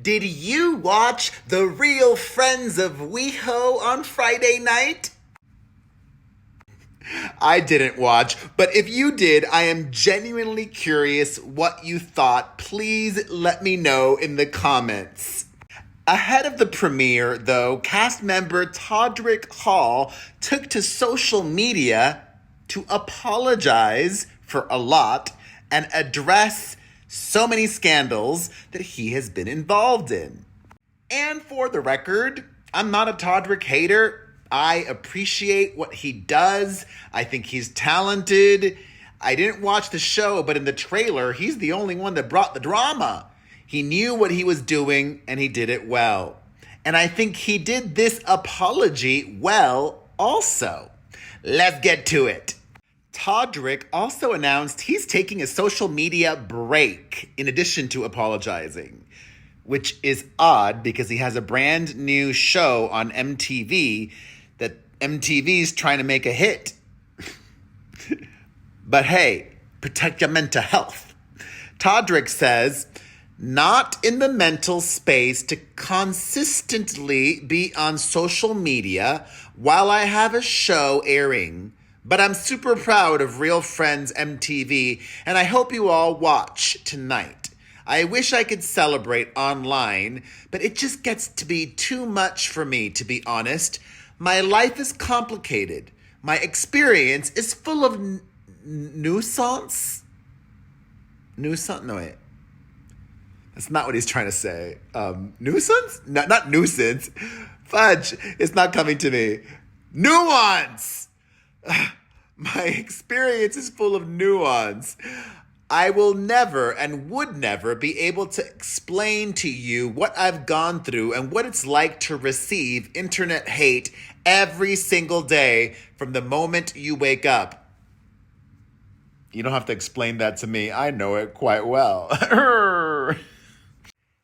Did you watch The Real Friends of WeHo on Friday night? I didn't watch, but if you did, I am genuinely curious what you thought. Please let me know in the comments. Ahead of the premiere, though, cast member Todrick Hall took to social media to apologize for a lot and address so many scandals that he has been involved in. And for the record, I'm not a Todrick hater. I appreciate what he does. I think he's talented. I didn't watch the show, but in the trailer, he's the only one that brought the drama. He knew what he was doing, and he did it well. And I think he did this apology well also. Let's get to it. Todrick also announced he's taking a social media break in addition to apologizing, which is odd because he has a brand new show on MTV that MTV's trying to make a hit. But hey, protect your mental health. Todrick says, not in the mental space to consistently be on social media while I have a show airing. But I'm super proud of Real Friends MTV, and I hope you all watch tonight. I wish I could celebrate online, but it just gets to be too much for me, to be honest. My life is complicated. My experience is full of nuisance. Nuisance? No, wait. That's not what he's trying to say. Nuisance? No, not nuisance. Fudge. It's not coming to me. Nuance! My experience is full of nuance. I will never and would never be able to explain to you what I've gone through and what it's like to receive internet hate every single day from the moment you wake up. You don't have to explain that to me. I know it quite well.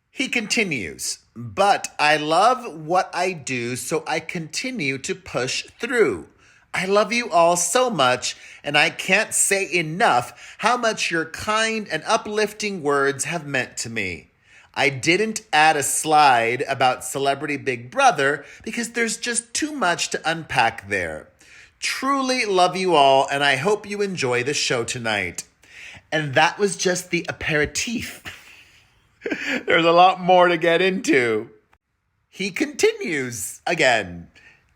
He continues, but I love what I do, so I continue to push through. I love you all so much, and I can't say enough how much your kind and uplifting words have meant to me. I didn't add a slide about Celebrity Big Brother because there's just too much to unpack there. Truly love you all, and I hope you enjoy the show tonight. And that was just the aperitif. There's a lot more to get into. He continues again.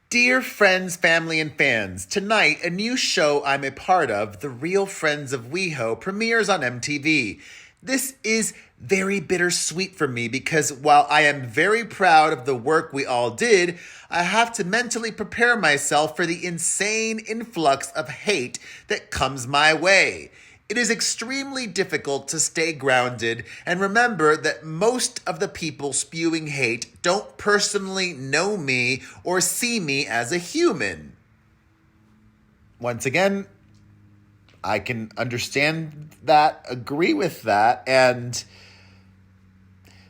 Dear friends, family, and fans, tonight a new show I'm a part of, The Real Friends of WeHo, premieres on MTV. This is very bittersweet for me because while I am very proud of the work we all did, I have to mentally prepare myself for the insane influx of hate that comes my way. It is extremely difficult to stay grounded and remember that most of the people spewing hate don't personally know me or see me as a human. Once again, I can understand that, agree with that, and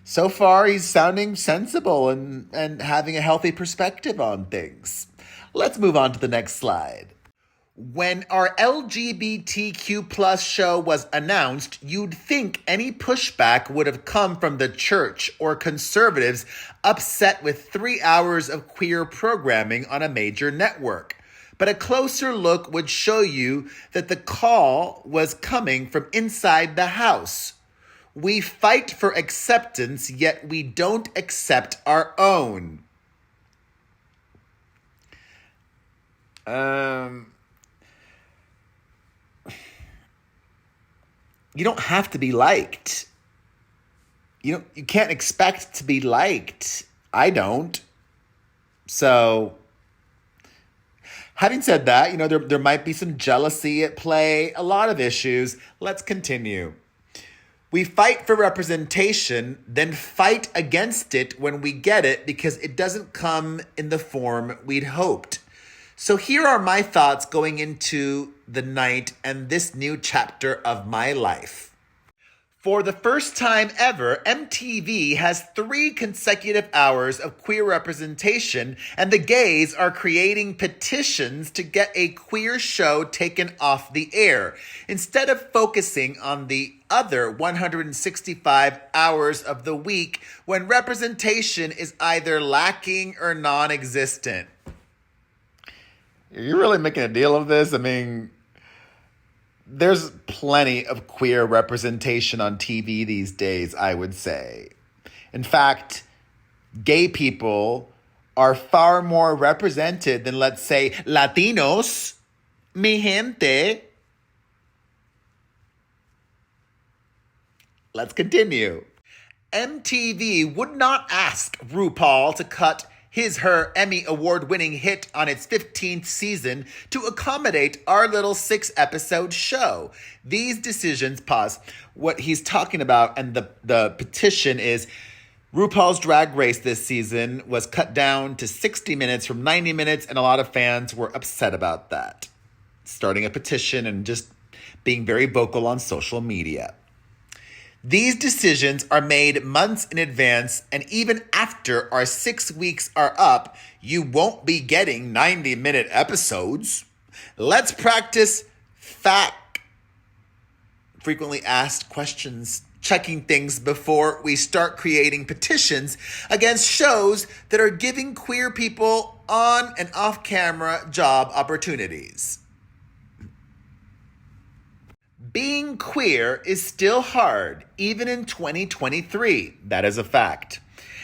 so far he's sounding sensible and having a healthy perspective on things. Let's move on to the next slide. When our LGBTQ plus show was announced, you'd think any pushback would have come from the church or conservatives upset with 3 hours of queer programming on a major network. But a closer look would show you that the call was coming from inside the house. We fight for acceptance, yet we don't accept our own. You don't have to be liked. You can't expect to be liked. I don't. So, having said that, there might be some jealousy at play, a lot of issues. Let's continue. We fight for representation, then fight against it when we get it because it doesn't come in the form we'd hoped. So here are my thoughts going into the night and this new chapter of my life. For the first time ever, MTV has 3 consecutive hours of queer representation, and the gays are creating petitions to get a queer show taken off the air, instead of focusing on the other 165 hours of the week when representation is either lacking or non-existent. Are you really making a deal of this? I mean, there's plenty of queer representation on TV these days, I would say. In fact, gay people are far more represented than, let's say, Latinos, mi gente. Let's continue. MTV would not ask RuPaul to cut her Emmy Award-winning hit on its 15th season to accommodate our little 6-episode show. These decisions, what he's talking about, and the petition is RuPaul's Drag Race this season was cut down to 60 minutes from 90 minutes, and a lot of fans were upset about that. Starting a petition and just being very vocal on social media. These decisions are made months in advance, and even after our 6 weeks are up, you won't be getting 90-minute episodes. Let's practice frequently asked questions, checking things before we start creating petitions against shows that are giving queer people on and off-camera job opportunities. Being queer is still hard, even in 2023. That is a fact.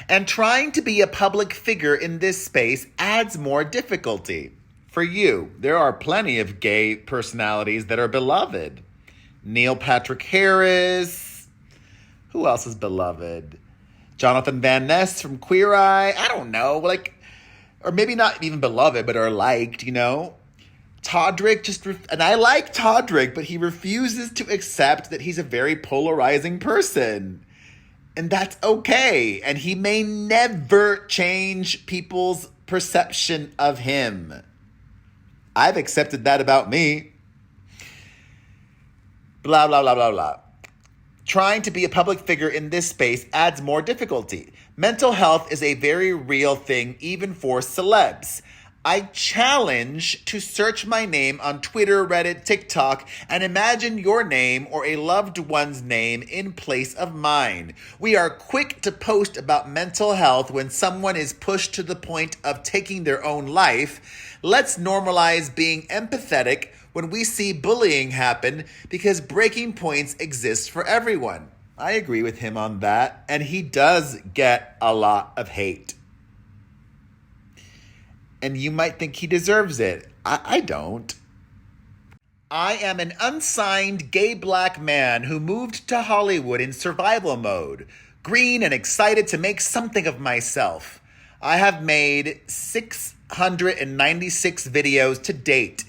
And trying to be a public figure in this space adds more difficulty. For you, there are plenty of gay personalities that are beloved. Neil Patrick Harris. Who else is beloved? Jonathan Van Ness from Queer Eye. I don't know. Or maybe not even beloved, but are liked, Todrick and I like Todrick, but he refuses to accept that he's a very polarizing person. And that's okay. And he may never change people's perception of him. I've accepted that about me. Blah, blah, blah, blah, blah. Trying to be a public figure in this space adds more difficulty. Mental health is a very real thing, even for celebs. I challenge to search my name on Twitter, Reddit, TikTok, and imagine your name or a loved one's name in place of mine. We are quick to post about mental health when someone is pushed to the point of taking their own life. Let's normalize being empathetic when we see bullying happen, because breaking points exist for everyone. I agree with him on that, and he does get a lot of hate. And you might think he deserves it. I don't. I am an unsigned gay black man who moved to Hollywood in survival mode, green and excited to make something of myself. I have made 696 videos to date.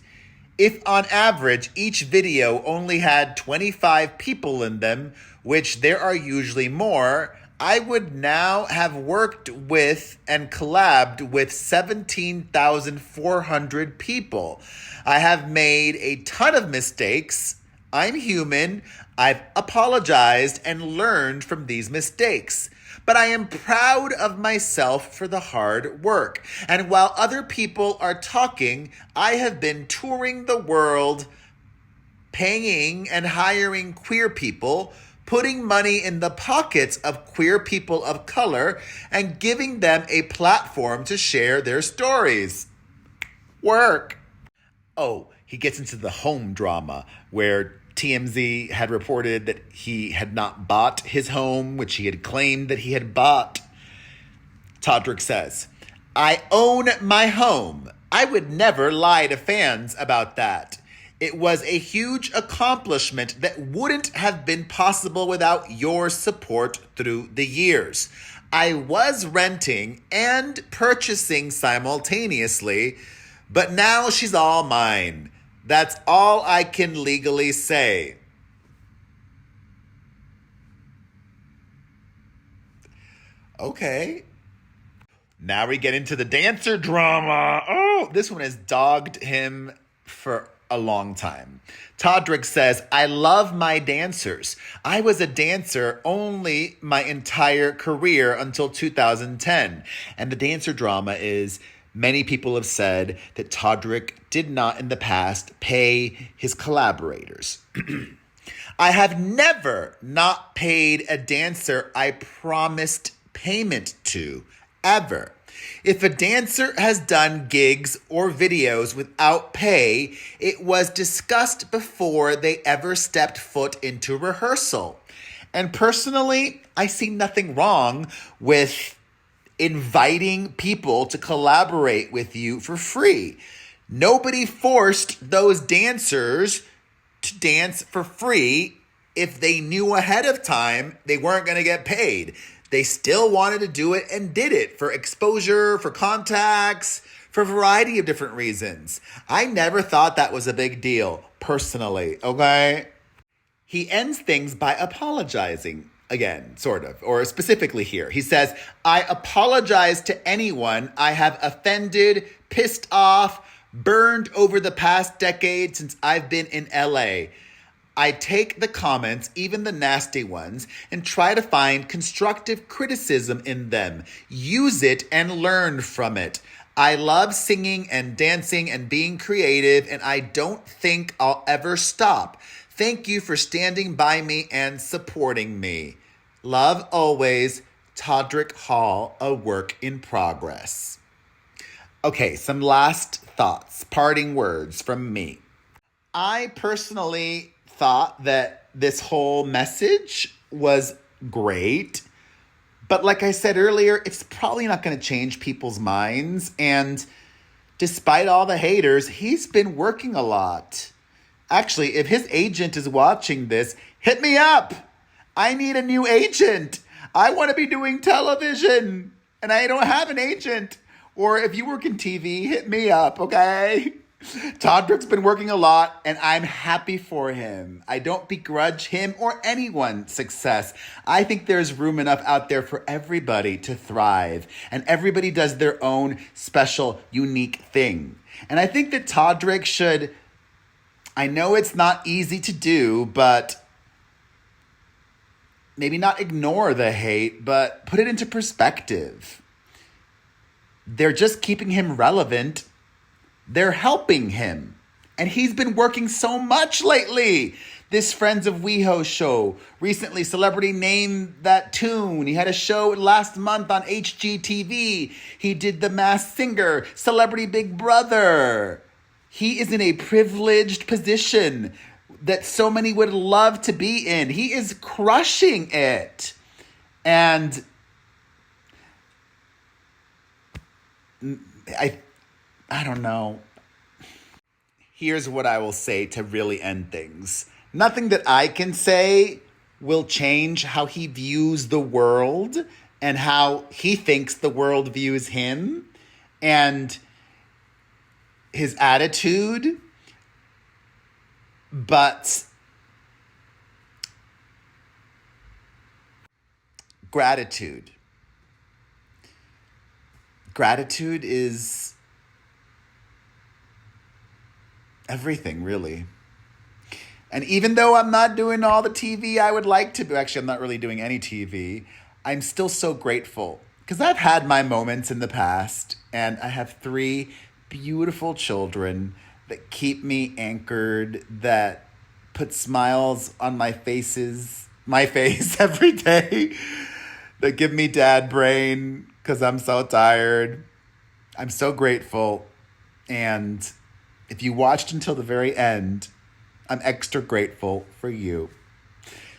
If on average each video only had 25 people in them, which there are usually more, I would now have worked with and collabed with 17,400 people. I have made a ton of mistakes. I'm human. I've apologized and learned from these mistakes. But I am proud of myself for the hard work. And while other people are talking, I have been touring the world, paying and hiring queer people, putting money in the pockets of queer people of color, and giving them a platform to share their stories. Work. Oh, he gets into the home drama where TMZ had reported that he had not bought his home, which he had claimed that he had bought. Todrick says, "I own my home. I would never lie to fans about that. It was a huge accomplishment that wouldn't have been possible without your support through the years. I was renting and purchasing simultaneously, but now she's all mine. That's all I can legally say." Okay. Now we get into the dancer drama. Oh, this one has dogged him for a long time. Todrick says, I love my dancers. I was a dancer only my entire career until 2010. And the dancer drama is many people have said that Todrick did not in the past pay his collaborators. I have never not paid a dancer I promised payment to, ever. If a dancer has done gigs or videos without pay, it was discussed before they ever stepped foot into rehearsal. And personally, I see nothing wrong with inviting people to collaborate with you for free. Nobody forced those dancers to dance for free if they knew ahead of time they weren't going to get paid. They still wanted to do it and did it for exposure, for contacts, for a variety of different reasons. I never thought that was a big deal, personally, okay? He ends things by apologizing again, sort of, or specifically here. He says, I apologize to anyone I have offended, pissed off, burned over the past decade since I've been in LA. I take the comments, even the nasty ones, and try to find constructive criticism in them. Use it and learn from it. I love singing and dancing and being creative, and I don't think I'll ever stop. Thank you for standing by me and supporting me. Love always, Todrick Hall, a work in progress. Okay, some last thoughts, parting words from me. I personally thought that this whole message was great, but like I said earlier, it's probably not going to change people's minds. And despite all the haters, he's been working a lot. Actually, if his agent is watching this, hit me up. I need a new agent. I want to be doing television and I don't have an agent. Or if you work in TV, hit me up, okay? Todrick's been working a lot, and I'm happy for him. I don't begrudge him or anyone's success. I think there's room enough out there for everybody to thrive, and everybody does their own special, unique thing. And I think that Todrick should, I know it's not easy to do, but maybe not ignore the hate, but put it into perspective. They're just keeping him relevant. They're helping him. And he's been working so much lately. This Friends of WeHo show. Recently, Celebrity Name That Tune. He had a show last month on HGTV. He did The Masked Singer, Celebrity Big Brother. He is in a privileged position that so many would love to be in. He is crushing it. And I don't know. Here's what I will say to really end things. Nothing that I can say will change how he views the world and how he thinks the world views him and his attitude. But gratitude. Gratitude is everything, really. And even though I'm not doing all the TV I would like to do, actually, I'm not really doing any TV, I'm still so grateful because I've had my moments in the past, and I have 3 beautiful children that keep me anchored, that put smiles on my face every day, that give me dad brain because I'm so tired. I'm so grateful. And if you watched until the very end, I'm extra grateful for you.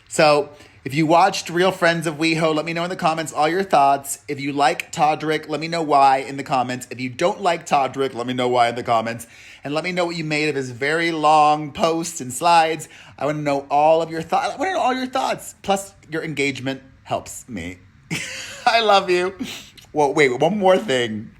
So if you watched Real Friends of WeHo, let me know in the comments all your thoughts. If you like Todrick, let me know why in the comments. If you don't like Todrick, let me know why in the comments. And let me know what you made of his very long posts and slides. I want to know all of your thoughts. I want to know all your thoughts. Plus, your engagement helps me. I love you. Well, wait, one more thing.